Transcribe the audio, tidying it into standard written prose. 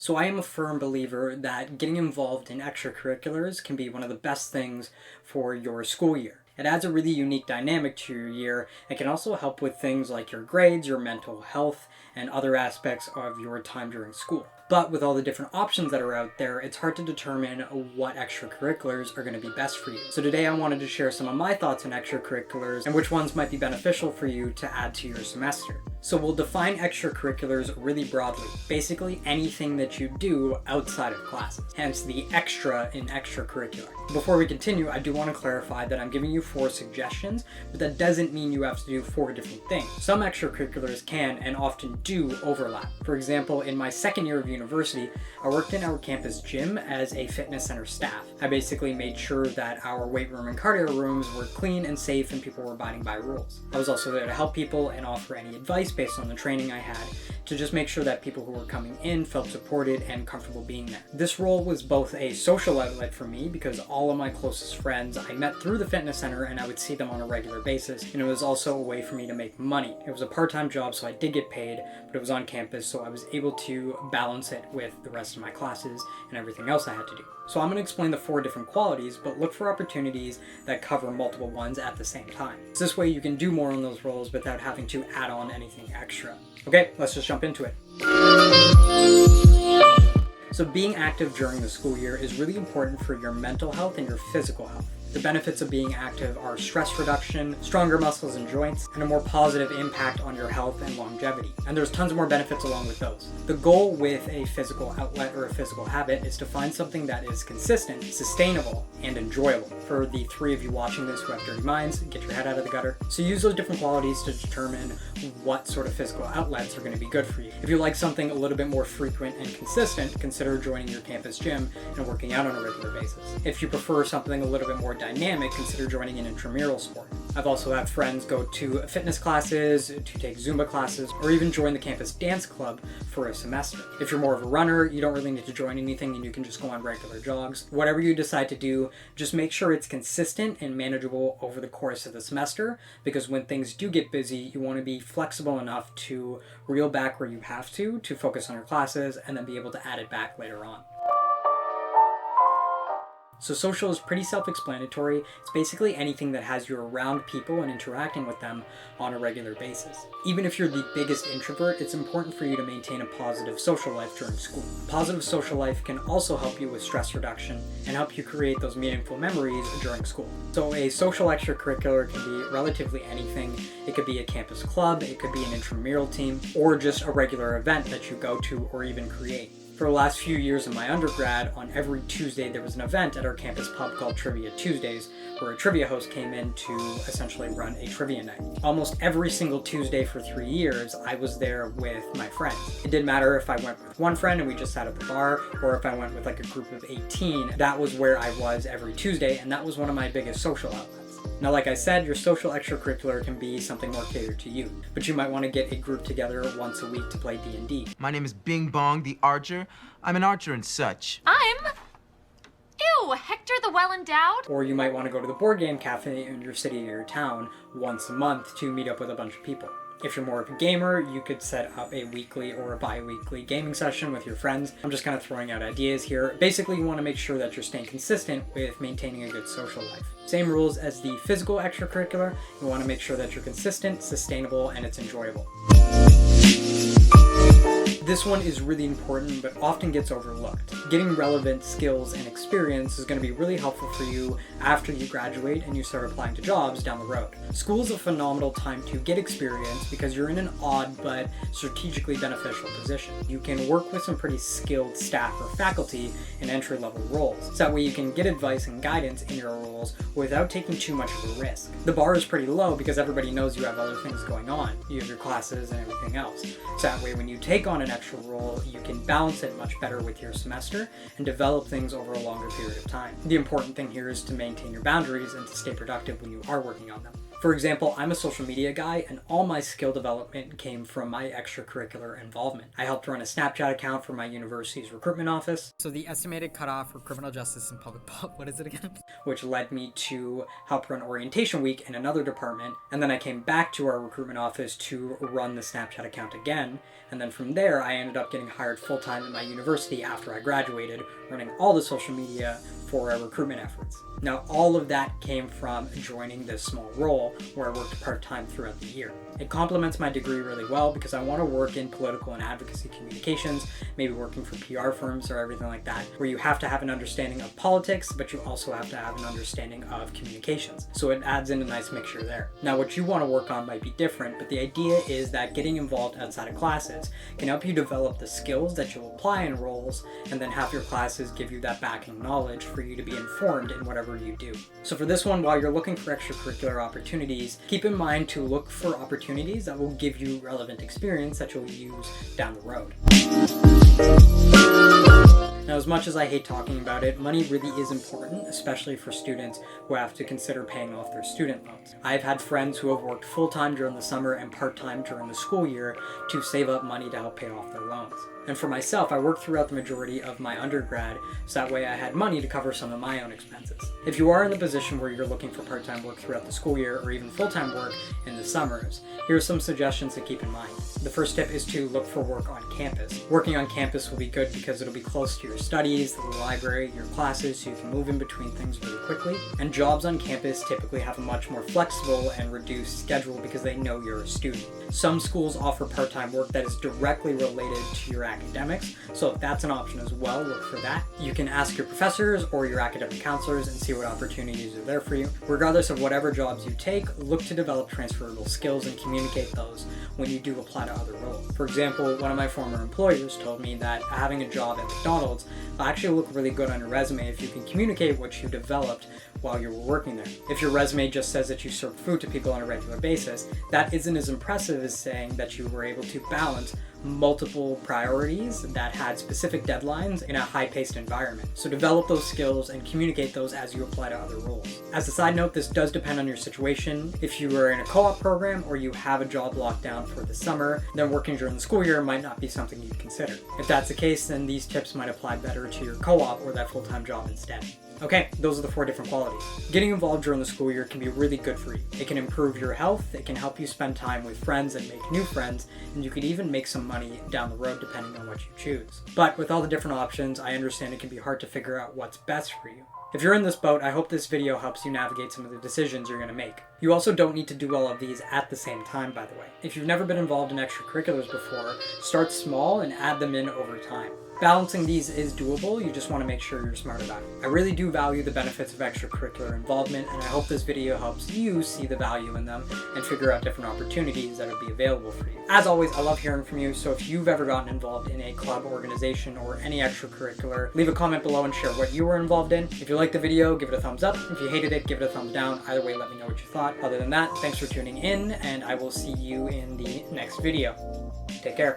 So I am a firm believer that getting involved in extracurriculars can be one of the best things for your school year. It adds a really unique dynamic to your year and can also help with things like your grades, your mental health, and other aspects of your time during school. But with all the different options that are out there, it's hard to determine what extracurriculars are going to be best for you. So today I wanted to share some of my thoughts on extracurriculars and which ones might be beneficial for you to add to your semester. So we'll define extracurriculars really broadly. Basically anything that you do outside of classes, hence the extra in extracurricular. Before we continue, I do want to clarify that I'm giving you 4 suggestions, but that doesn't mean you have to do 4 different things. Some extracurriculars can and often do overlap. For example, in my second year of university, I worked in our campus gym as a fitness center staff. I basically made sure that our weight room and cardio rooms were clean and safe and people were abiding by rules. I was also there to help people and offer any advice based on the training I had to just make sure that people who were coming in felt supported and comfortable being there. This role was both a social outlet for me because all of my closest friends I met through the fitness center and I would see them on a regular basis, and it was also a way for me to make money. It was a part-time job, so I did get paid, but it was on campus, so I was able to balance it with the rest of my classes and everything else I had to do. So I'm going to explain the 4 different qualities, but look for opportunities that cover multiple ones at the same time. So this way you can do more on those roles without having to add on anything extra. Okay, let's just jump into it. So being active during the school year is really important for your mental health and your physical health. The benefits of being active are stress reduction, stronger muscles and joints, and a more positive impact on your health and longevity. And there's tons of more benefits along with those. The goal with a physical outlet or a physical habit is to find something that is consistent, sustainable, and enjoyable. For the 3 of you watching this who have dirty minds, get your head out of the gutter. So use those different qualities to determine what sort of physical outlets are going to be good for you. If you like something a little bit more frequent and consistent, consider joining your campus gym and working out on a regular basis. If you prefer something a little bit more dynamic, consider joining an intramural sport. I've also had friends go to fitness classes, to take Zumba classes, or even join the campus dance club for a semester. If you're more of a runner, you don't really need to join anything and you can just go on regular jogs. Whatever you decide to do, just make sure it's consistent and manageable over the course of the semester, because when things do get busy, you want to be flexible enough to reel back where you have to focus on your classes and then be able to add it back later on. So social is pretty self-explanatory. It's basically anything that has you around people and interacting with them on a regular basis. Even if you're the biggest introvert, it's important for you to maintain a positive social life during school. Positive social life can also help you with stress reduction and help you create those meaningful memories during school. So a social extracurricular can be relatively anything. It could be a campus club, it could be an intramural team, or just a regular event that you go to or even create. For the last few years in my undergrad, on every Tuesday there was an event at our campus pub called Trivia Tuesdays, where a trivia host came in to essentially run a trivia night. Almost every single Tuesday for 3 years, I was there with my friends. It didn't matter if I went with one friend and we just sat at the bar, or if I went with like a group of 18, that was where I was every Tuesday, and that was one of my biggest social outlets. Now, like I said, your social extracurricular can be something more catered to you, but you might want to get a group together once a week to play D&D. My name is Bing Bong the Archer. I'm an archer and such. Ew, Hector the Well-Endowed? Or you might want to go to the board game cafe in your city or your town once a month to meet up with a bunch of people. If you're more of a gamer, you could set up a weekly or a bi-weekly gaming session with your friends. I'm just kind of throwing out ideas here. Basically, you want to make sure that you're staying consistent with maintaining a good social life. Same rules as the physical extracurricular. You want to make sure that you're consistent, sustainable, and it's enjoyable. This one is really important, but often gets overlooked. Getting relevant skills and experience is going to be really helpful for you after you graduate and you start applying to jobs down the road. School is a phenomenal time to get experience because you're in an odd but strategically beneficial position. You can work with some pretty skilled staff or faculty in entry-level roles, so that way you can get advice and guidance in your roles without taking too much of a risk. The bar is pretty low because everybody knows you have other things going on. You have your classes and everything else. So that way when you take on an extra role, you can balance it much better with your semester and develop things over a longer period of time. The important thing here is to maintain your boundaries and to stay productive when you are working on them. For example, I'm a social media guy, and all my skill development came from my extracurricular involvement. I helped run a Snapchat account for my university's recruitment office. So the estimated cutoff for criminal justice and public what is it again? Which led me to help run orientation week in another department, and then I came back to our recruitment office to run the Snapchat account again, And then from there, I ended up getting hired full-time at my university after I graduated, running all the social media for our recruitment efforts. Now, all of that came from joining this small role where I worked part-time throughout the year. It complements my degree really well because I want to work in political and advocacy communications, maybe working for PR firms or everything like that, where you have to have an understanding of politics, but you also have to have an understanding of communications. So it adds in a nice mixture there. Now, what you want to work on might be different, but the idea is that getting involved outside of classes can help you develop the skills that you'll apply in roles, and then have your classes give you that backing knowledge for you to be informed in whatever you do. So for this one, while you're looking for extracurricular opportunities, keep in mind to look for opportunities that will give you relevant experience that you'll use down the road. Now, as much as I hate talking about it, money really is important, especially for students who have to consider paying off their student loans. I've had friends who have worked full-time during the summer and part-time during the school year to save up money to help pay off their loans. And for myself, I worked throughout the majority of my undergrad, so that way I had money to cover some of my own expenses. If you are in the position where you're looking for part-time work throughout the school year or even full-time work in the summers, here are some suggestions to keep in mind. The first tip is to look for work on campus. Working on campus will be good because it'll be close to your studies, the library, your classes, so you can move in between things really quickly. And jobs on campus typically have a much more flexible and reduced schedule because they know you're a student. Some schools offer part-time work that is directly related to your academics, so if that's an option as well, look for that. You can ask your professors or your academic counselors and see what opportunities are there for you. Regardless of whatever jobs you take, look to develop transferable skills and communicate those when you do apply to other roles. For example, one of my former employers told me that having a job at McDonald's will actually look really good on your resume if you can communicate what you developed while you were working there. If your resume just says that you serve food to people on a regular basis, that isn't as impressive as saying that you were able to balance multiple priorities that had specific deadlines in a high-paced environment. So develop those skills and communicate those as you apply to other roles. As a side note, this does depend on your situation. If you are in a co-op program or you have a job locked down for the summer, then working during the school year might not be something you'd consider. If that's the case, then these tips might apply better to your co-op or that full-time job instead. Okay, those are the 4 different qualities. Getting involved during the school year can be really good for you. It can improve your health, it can help you spend time with friends and make new friends, and you could even make some money down the road depending on what you choose. But with all the different options, I understand it can be hard to figure out what's best for you. If you're in this boat, I hope this video helps you navigate some of the decisions you're going to make. You also don't need to do all of these at the same time, by the way. If you've never been involved in extracurriculars before, start small and add them in over time. Balancing these is doable, you just want to make sure you're smart about it. I really do value the benefits of extracurricular involvement, and I hope this video helps you see the value in them and figure out different opportunities that would be available for you. As always, I love hearing from you, so if you've ever gotten involved in a club, organization, or any extracurricular, leave a comment below and share what you were involved in. If you liked the video, give it a thumbs up. If you hated it, give it a thumbs down. Either way, let me know what you thought. Other than that, thanks for tuning in, and I will see you in the next video. Take care.